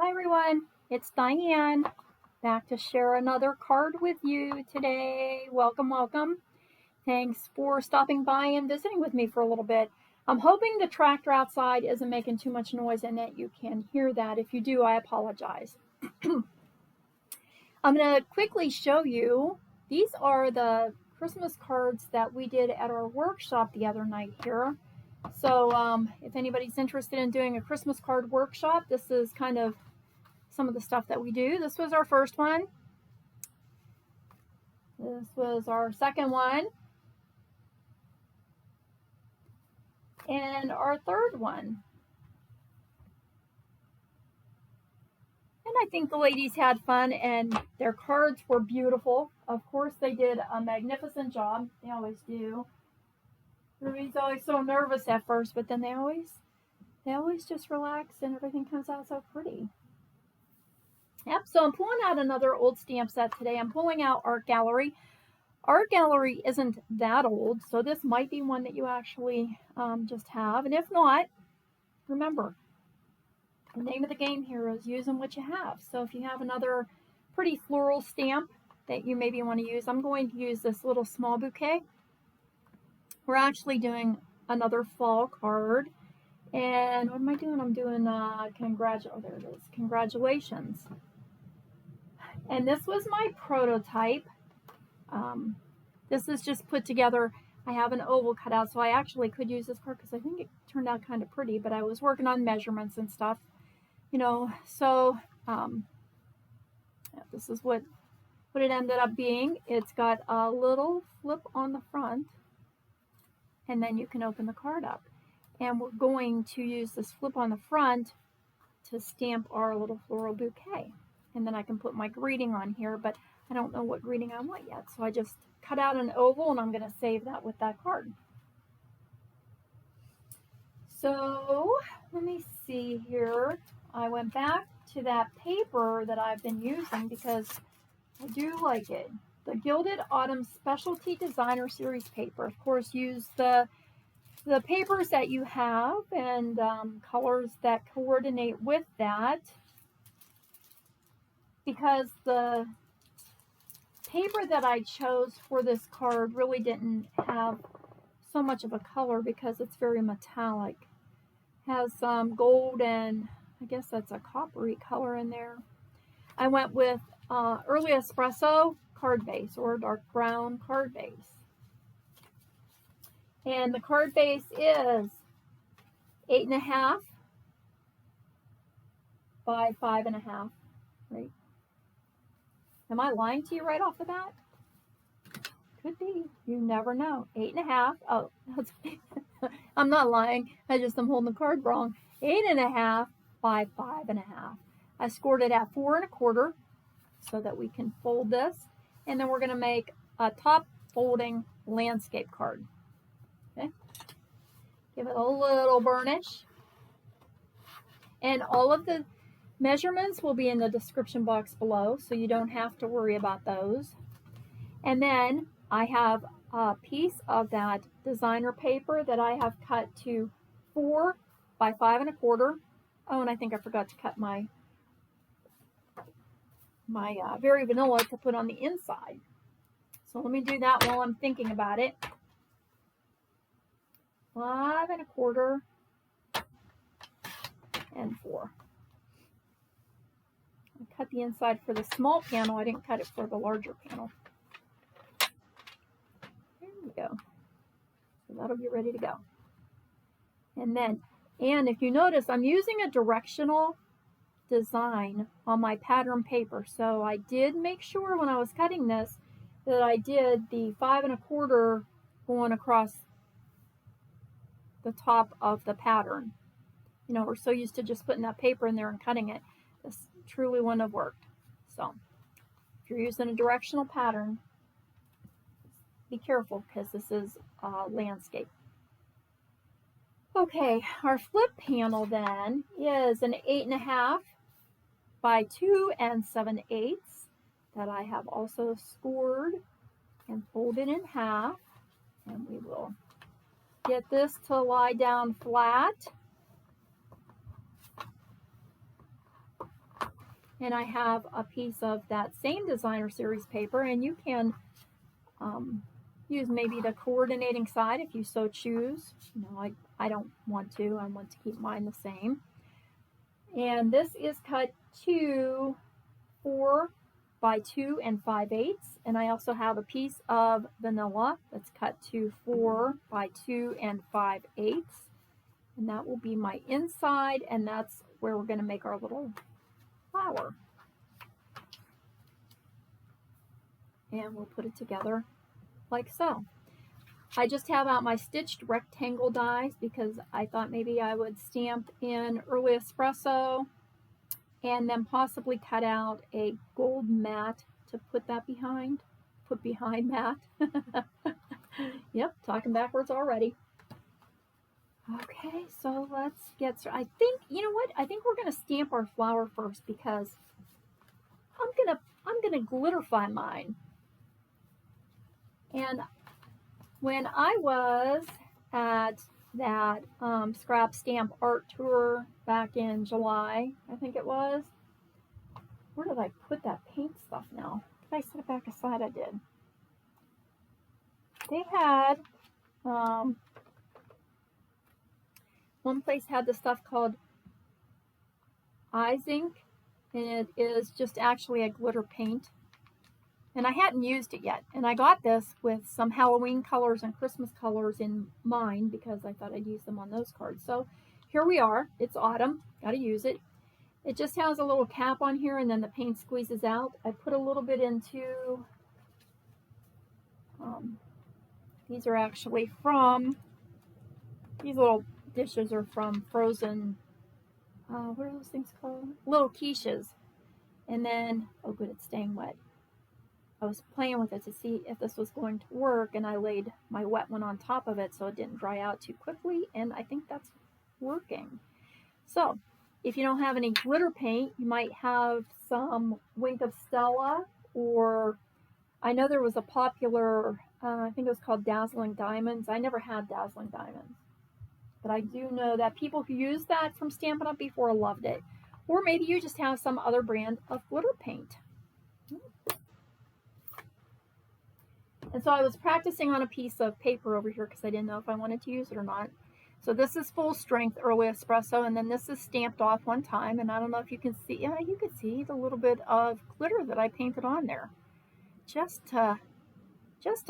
Hi everyone, it's Diane, back to share another card with you today. Welcome, welcome. Thanks for stopping by and visiting with me for a little bit. I'm hoping the tractor outside isn't making too much noise and that you can hear that. If you do, I apologize. I'm going to quickly show you, these are the Christmas cards that we did at our workshop the other night here. So if anybody's interested in doing a Christmas card workshop, this is kind of some of the stuff that we do. This was our first one. This was our second one. And our third one. And I think the ladies had fun and their cards were beautiful. Of course, they did a magnificent job. They always do. Everybody's always so nervous at first, but then they always just relax and everything comes out so pretty. Yep, so I'm pulling out another old stamp set today. I'm pulling out Art Gallery. Art Gallery isn't that old, so this might be one that you actually just have. And if not, remember, the name of the game here is using what you have. So if you have another pretty floral stamp that you maybe want to use, I'm going to use this little small bouquet. We're actually doing another fall card. And what am I doing? I'm doing there it is, congratulations. And this was my prototype. This is just put together. I have an oval cut out, so I actually could use this card because I think it turned out kind of pretty, but I was working on measurements and stuff, you know, so yeah, this is what it ended up being. It's got a little flip on the front, and then you can open the card up. And we're going to use this flip on the front to stamp our little floral bouquet. And then I can put my greeting on here, but I don't know what greeting I want yet. So I just cut out an oval and I'm going to save that with that card. So let me see here. I went back to that paper that I've been using because I do like it. The Gilded Autumn Specialty Designer Series paper. Of course, use the papers that you have and colors that coordinate with that, because the paper that I chose for this card really didn't have so much of a color because it's very metallic. Has some gold and I guess that's a coppery color in there. I went with early espresso card base or dark brown card base. And the card base is 8.5 by 5.5, right? Am I lying to you right off the bat? Could be. You never know. 8.5. Oh, that's I'm not lying. I just am holding the card wrong. 8.5 by 5.5. I scored it at 4 1/4 so that we can fold this. And then we're going to make a top folding landscape card. Okay. Give it a little burnish. And all of the measurements will be in the description box below, so you don't have to worry about those. And then I have a piece of that designer paper that I have cut to 4 by 5 1/4. Oh, and I think I forgot to cut my Very Vanilla to put on the inside. So let me do that while I'm thinking about it. 5 1/4 and 4. I cut the inside for the small panel. I didn't cut it for the larger panel. There we go. So that'll be ready to go. And if you notice, I'm using a directional design on my pattern paper. So I did make sure when I was cutting this that I did the 5 1/4 going across the top of the pattern. You know, we're so used to just putting that paper in there and cutting it. This truly wouldn't have worked. So if you're using a directional pattern, be careful because this is landscape. Okay, our flip panel then is an 8.5 by 2 7/8 that I have also scored and folded in half. And we will get this to lie down flat. And I have a piece of that same designer series paper, and you can use maybe the coordinating side if you so choose. No, I don't want to. I want to keep mine the same. And this is cut to 4 by 2 5/8. And I also have a piece of vanilla that's cut to 4 by 2 5/8. And that will be my inside, and that's where we're going to make our little flower. And we'll put it together like so. I just have out my stitched rectangle dies because I thought maybe I would stamp in early espresso and then possibly cut out a gold mat to put that behind. Put behind that. Yep, talking backwards already. Okay, so let's get started. I think, you know what? I think we're going to stamp our flower first because I'm gonna glitterify mine. And when I was at that scrap stamp art tour back in July, I think it was. Where did I put that paint stuff now? Did I set it back aside? I did. They had one place had this stuff called Eyes Ink, and it is just actually a glitter paint. And I hadn't used it yet. And I got this with some Halloween colors and Christmas colors in mind because I thought I'd use them on those cards. So here we are. It's autumn. Got to use it. It just has a little cap on here and then the paint squeezes out. I put a little bit into, these are actually from, these little dishes are from Frozen, what are those things called? Little quiches. And then, oh good, it's staying wet. I was playing with it to see if this was going to work, and I laid my wet one on top of it so it didn't dry out too quickly, and I think that's working. So, if you don't have any glitter paint, you might have some Wink of Stella, or I know there was a popular, I think it was called Dazzling Diamonds. I never had Dazzling Diamonds, but I do know that people who used that from Stampin' Up! Before loved it. Or maybe you just have some other brand of glitter paint. And so I was practicing on a piece of paper over here because I didn't know if I wanted to use it or not. So this is full strength early espresso, and then this is stamped off one time. And I don't know if you can see, yeah, you can see the little bit of glitter that I painted on there, just to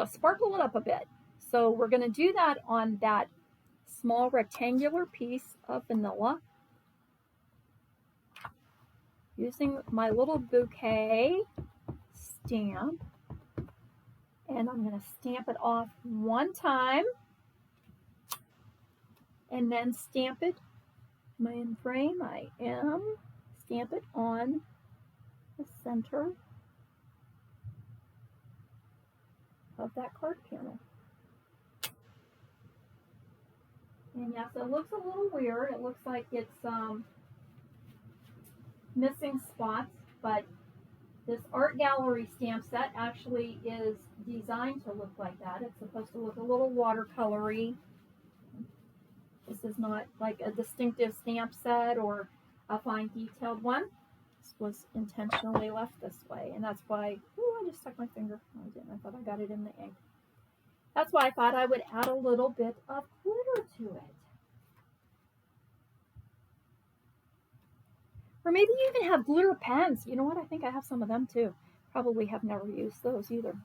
sparkle it up a bit. So we're going to do that on that small rectangular piece of vanilla, using my little bouquet stamp. And I'm going to stamp it off one time and then stamp it. Am I in frame? I am. Stamp it on the center of that card panel. And yes, it looks a little weird. It looks like it's missing spots, but this art gallery stamp set actually is designed to look like that. It's supposed to look a little watercolory. This is not like a distinctive stamp set or a fine detailed one. This was intentionally left this way, and that's why, ooh, I just stuck my finger. No, I didn't. I thought I got it in the ink. That's why I thought I would add a little bit of glitter to it. Or maybe you even have glitter pens. You know what? I think I have some of them too. Probably have never used those either.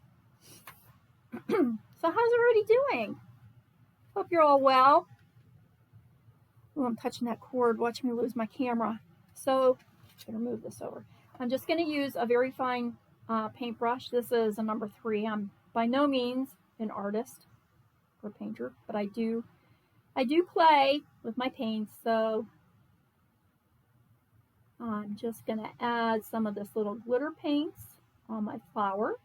So how's everybody doing? Hope you're all well. Oh, I'm touching that cord. Watch me lose my camera. So I'm going to move this over. I'm just going to use a very fine paintbrush. This is a number 3. I'm by no means an artist or painter, but I do play with my paints. So I'm just going to add some of this little glitter paints on my flower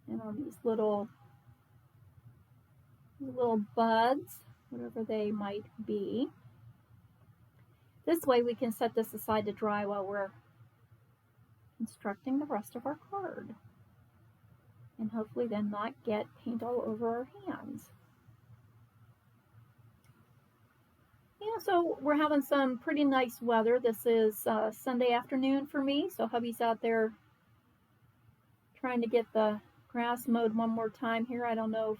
and on these little buds, whatever they might be. This way we can set this aside to dry while we're constructing the rest of our card, and hopefully then not get paint all over our hands. So we're having some pretty nice weather. This is Sunday afternoon for me. So hubby's out there trying to get the grass mowed one more time here. I don't know if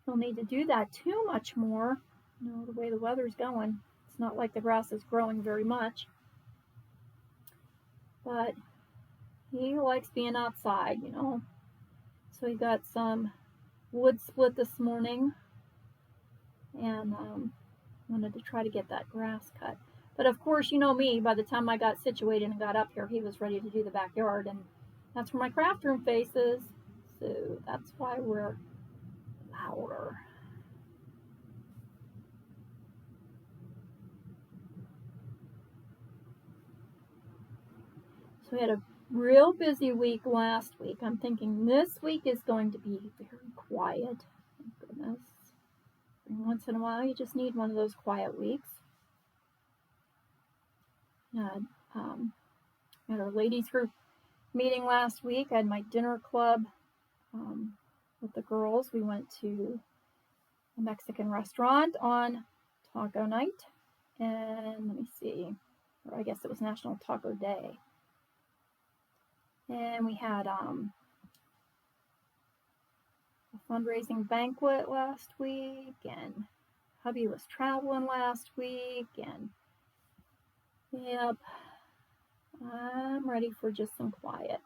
he'll need to do that too much more. You know, the way the weather's going, it's not like the grass is growing very much. But he likes being outside, you know. So he got some wood split this morning and wanted to try to get that grass cut. But of course, you know me, by the time I got situated and got up here, he was ready to do the backyard, and that's where my craft room faces. So that's why we're louder. So we had a real busy week last week. I'm thinking this week is going to be very quiet. Thank goodness. Once in a while, you just need one of those quiet weeks. Had our ladies group meeting last week. I had my dinner club with the girls. We went to a Mexican restaurant on taco night, and let me see, or I guess it was National Taco Day. And we had a fundraising banquet last week, and hubby was traveling last week, and yep, I'm ready for just some quiet.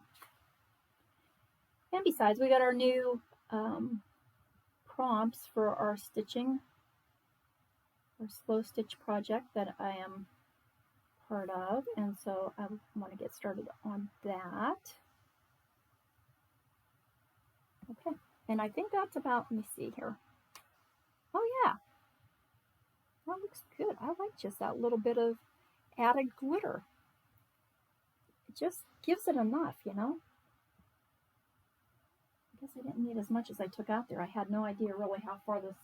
And besides, we got our new prompts for our stitching, our slow stitch project that I am part of, and so I want to get started on that. Okay, and I think that's about, let me see here. Oh yeah, that looks good. I like just that little bit of added glitter. It just gives it enough, you know. I guess I didn't need as much as I took out there. I had no idea really how far this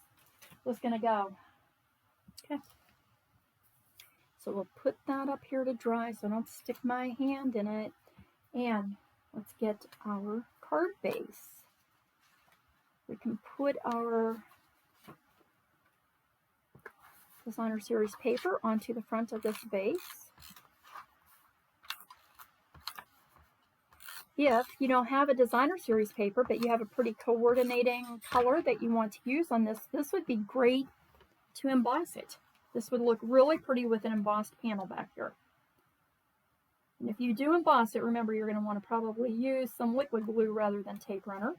was going to go. Okay. So we'll put that up here to dry so I don't stick my hand in it. And let's get our card base. We can put our designer series paper onto the front of this base. If you don't have a designer series paper, but you have a pretty coordinating color that you want to use on this, this would be great to emboss it. This would look really pretty with an embossed panel back here. And if you do emboss it, remember you're going to want to probably use some liquid glue rather than tape runner.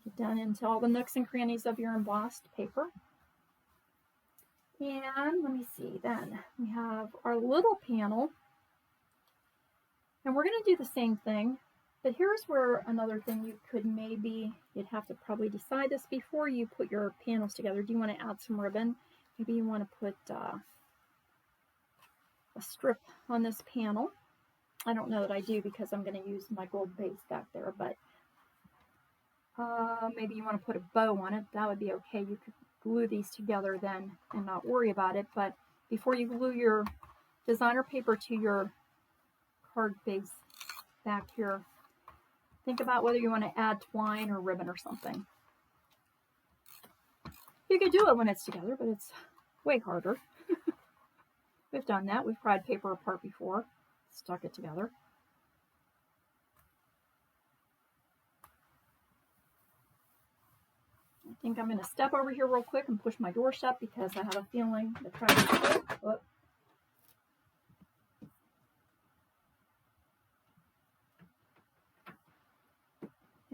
Get down into all the nooks and crannies of your embossed paper. And let me see, then we have our little panel. And we're going to do the same thing, but here's where another thing you could maybe, you'd have to probably decide this before you put your panels together. Do you want to add some ribbon? Maybe you want to put a strip on this panel. I don't know that I do because I'm going to use my gold base back there, but maybe you want to put a bow on it. That would be okay. You could glue these together then and not worry about it, but before you glue your designer paper to your card base back here, think about whether you want to add twine or ribbon or something. You could do it when it's together, but it's way harder. We've done that. We've pried paper apart before, stuck it together. I think I'm going to step over here real quick and push my door shut because I have a feeling the crowd is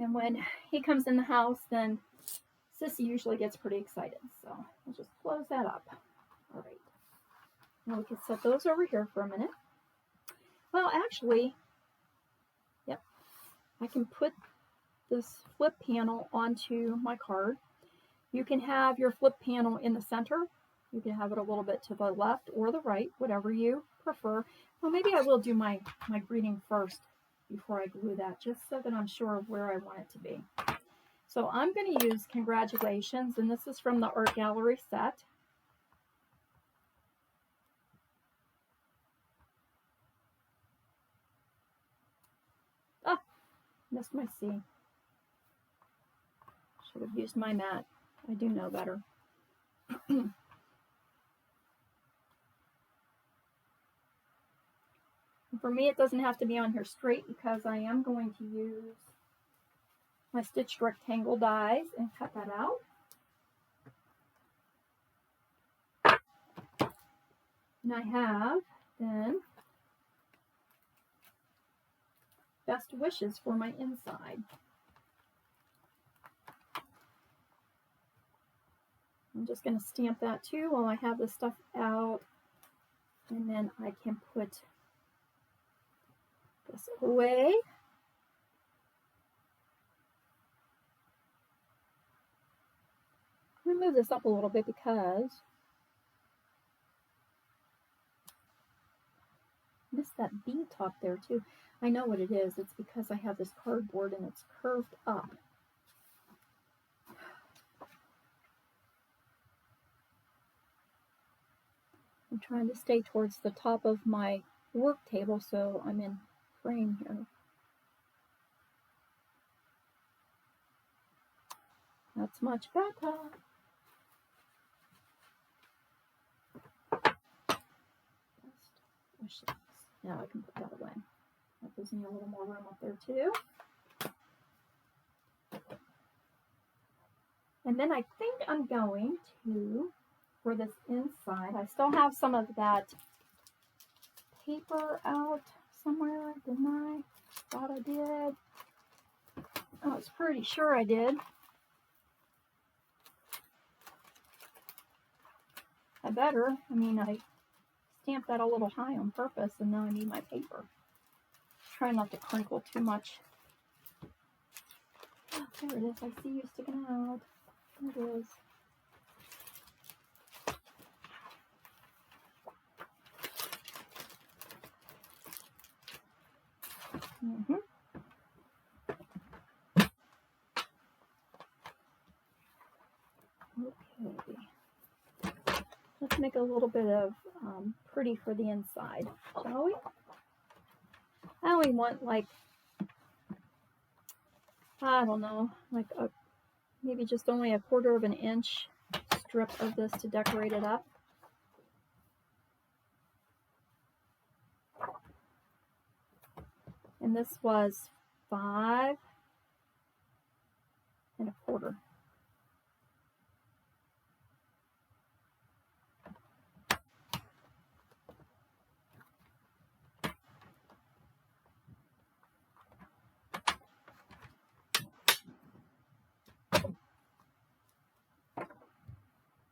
And when he comes in the house, then Sissy usually gets pretty excited. So we'll just close that up. All right. Now we can set those over here for a minute. Well, actually, yep, I can put this flip panel onto my card. You can have your flip panel in the center. You can have it a little bit to the left or the right, whatever you prefer. Well, maybe I will do my greeting first before I glue that, just so that I'm sure of where I want it to be. So I'm going to use Congratulations, and this is from the Art Gallery set. Ah, missed my C. Should have used my mat. I do know better. For me, it doesn't have to be on here straight because I am going to use my stitched rectangle dies and cut that out. And I have then best wishes for my inside. I'm just going to stamp that too while I have this stuff out, and then I can put this away. I'm going to move this up a little bit because I missed that V top there too. I know what it is. It's because I have this cardboard and it's curved up. I'm trying to stay towards the top of my work table so I'm in frame here. That's much better. Now I can put that away. That gives me a little more room up there too. And then I think I'm going to, for this inside, I still have some of that paper out somewhere, didn't I? Thought I did. I was pretty sure I did. I better. I mean, I stamped that a little high on purpose, and now I need my paper. Try not to crinkle too much. Oh, there it is. I see you sticking out. There it is. Okay. Let's make a little bit of pretty for the inside, shall we? I only want like, I don't know, like maybe just only a 1/4 of an inch strip of this to decorate it up. And this was 5 1/4.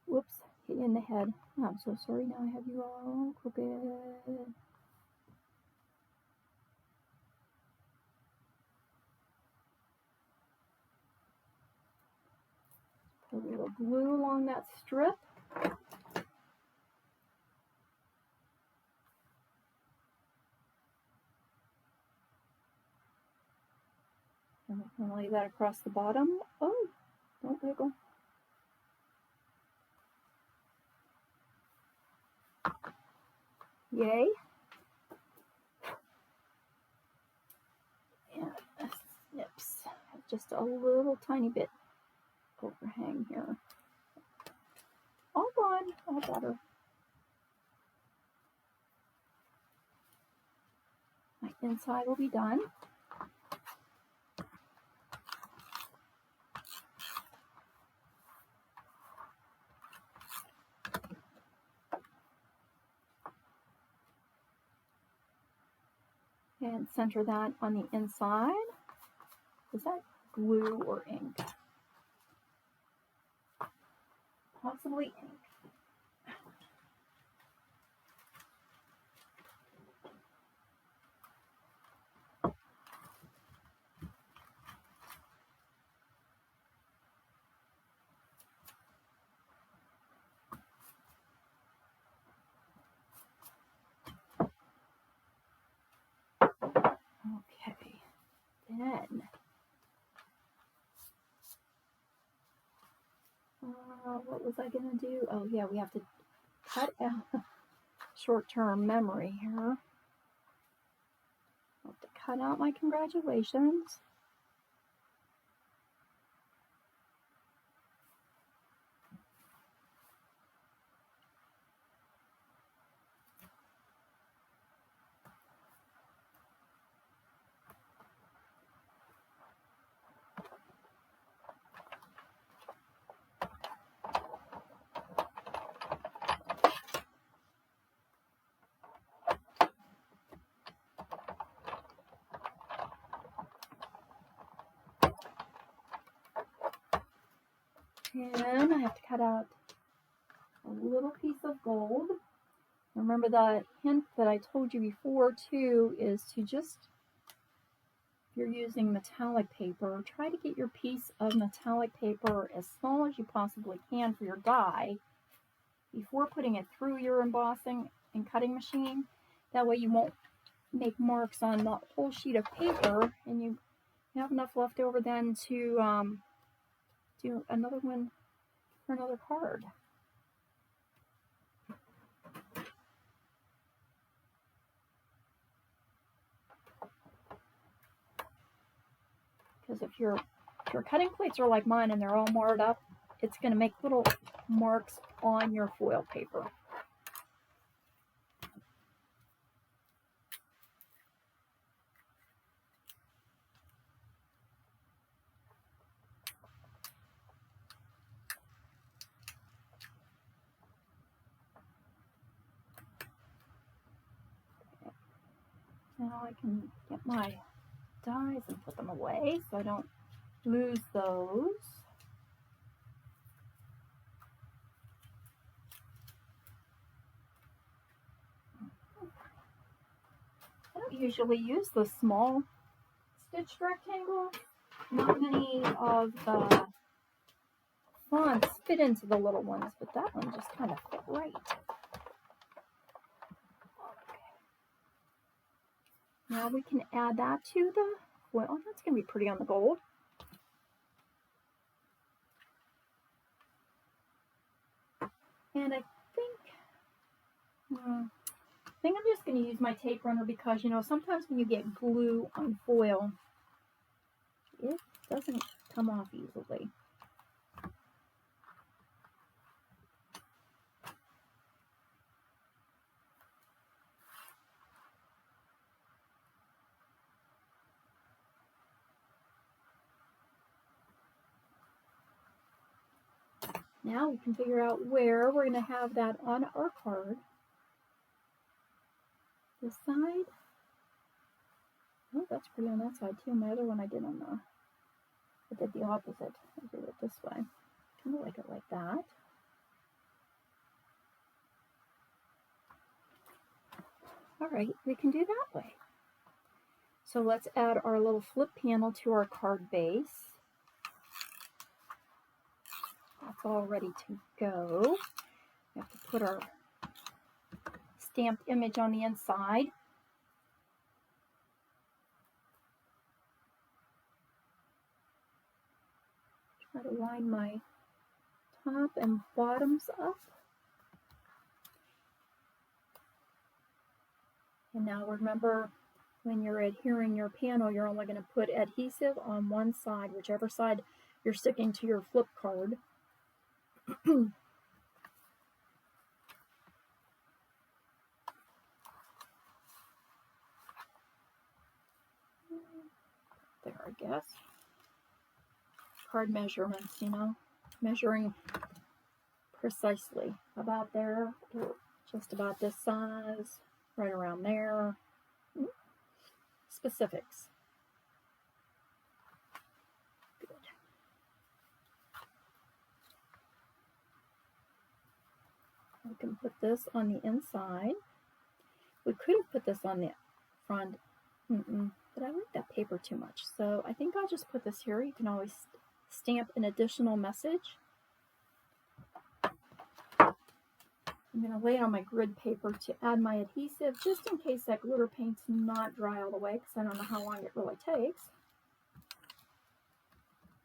Whoops, hit you in the head. Oh, I'm so sorry, now I have you all crooked. Put a little glue along that strip. And I'm going to lay that across the bottom. Oh, don't wiggle. Yay. And snips just a little tiny bit overhang here. All gone, all better. My inside will be done. And center that on the inside. Is that glue or ink? Possibly ink. Okay, then what was I gonna do? Oh yeah, we have to cut out short-term memory here. I'll have to cut out my congratulations. And I have to cut out a little piece of gold. Remember the hint that I told you before too is to just, if you're using metallic paper, try to get your piece of metallic paper as small as you possibly can for your die before putting it through your embossing and cutting machine. That way you won't make marks on the whole sheet of paper, and you have enough left over then to do another one for another card. Because if your cutting plates are like mine and they're all marred up, it's going to make little marks on your foil paper. Now I can get my dies and put them away so I don't lose those. I don't usually use the small stitched rectangle. Not many of the fonts fit into the little ones, but that one just kind of fit right. Now we can add that to the foil. That's going to be pretty on the gold. And I think I'm just going to use my tape runner because, you know, sometimes when you get glue on foil, it doesn't come off easily. Now we can figure out where we're going to have that on our card. This side. Oh, that's pretty on that side too. My other one I did on the, I did the opposite. I did it this way. Kind of like it like that. All right, we can do that way. So let's add our little flip panel to our card base. That's all ready to go. We have to put our stamped image on the inside. Try to line my top and bottoms up. And now remember, when you're adhering your panel, you're only going to put adhesive on one side, whichever side you're sticking to your flip card. There, I guess. Card measurements, you know, measuring precisely. About there, just about this size, right around there. Specifics. Good. We can put this on the inside. We could have put this on the front, but I like that paper too much. So I think I'll just put this here. You can always stamp an additional message. I'm going to lay it on my grid paper to add my adhesive, just in case that glitter paint's not dry all the way, because I don't know how long it really takes.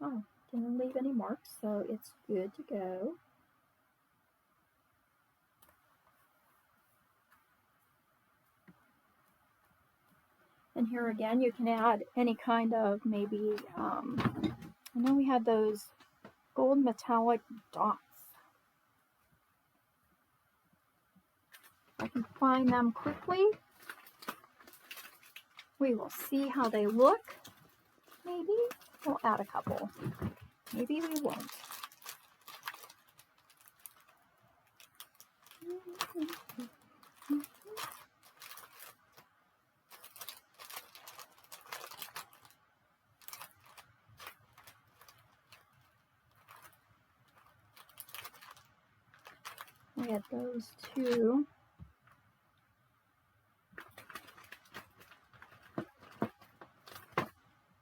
Oh, didn't leave any marks, so it's good to go. And here again, you can add any kind of maybe, I know we had those gold metallic dots. I can find them quickly. We will see how they look. Maybe we'll add a couple. Maybe we won't. I got those two.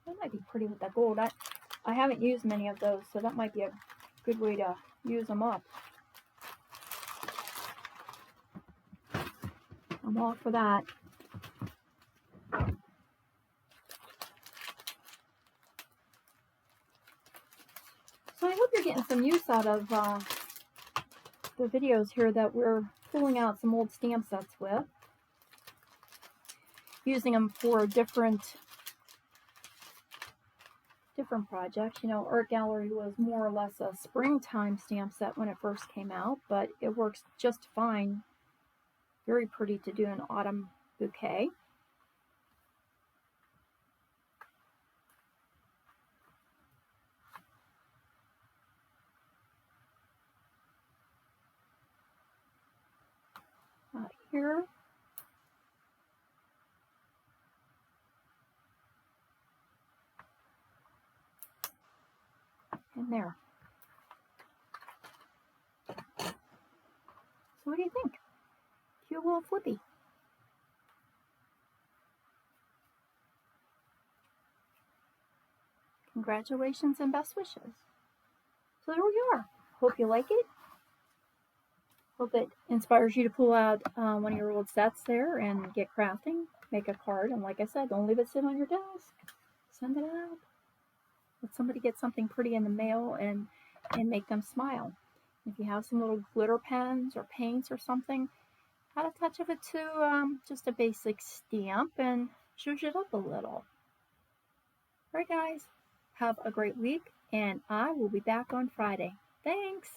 That might be pretty with that gold. I haven't used many of those, so that might be a good way to use them up. I'm all for that. So I hope you're getting some use out of the videos here that we're pulling out some old stamp sets with. Using them for different projects. You know, Art Gallery was more or less a springtime stamp set when it first came out, but it works just fine. Very pretty to do an autumn bouquet. Here. And there. So what do you think? Cute little flippy. Congratulations and best wishes. So there we are. Hope you like it. Hope it inspires you to pull out one of your old sets there and get crafting. Make a card. And like I said, don't leave it sit on your desk. Send it out. Let somebody get something pretty in the mail and make them smile. If you have some little glitter pens or paints or something, add a touch of it to just a basic stamp and zhuzh it up a little. All right, guys. Have a great week, and I will be back on Friday. Thanks.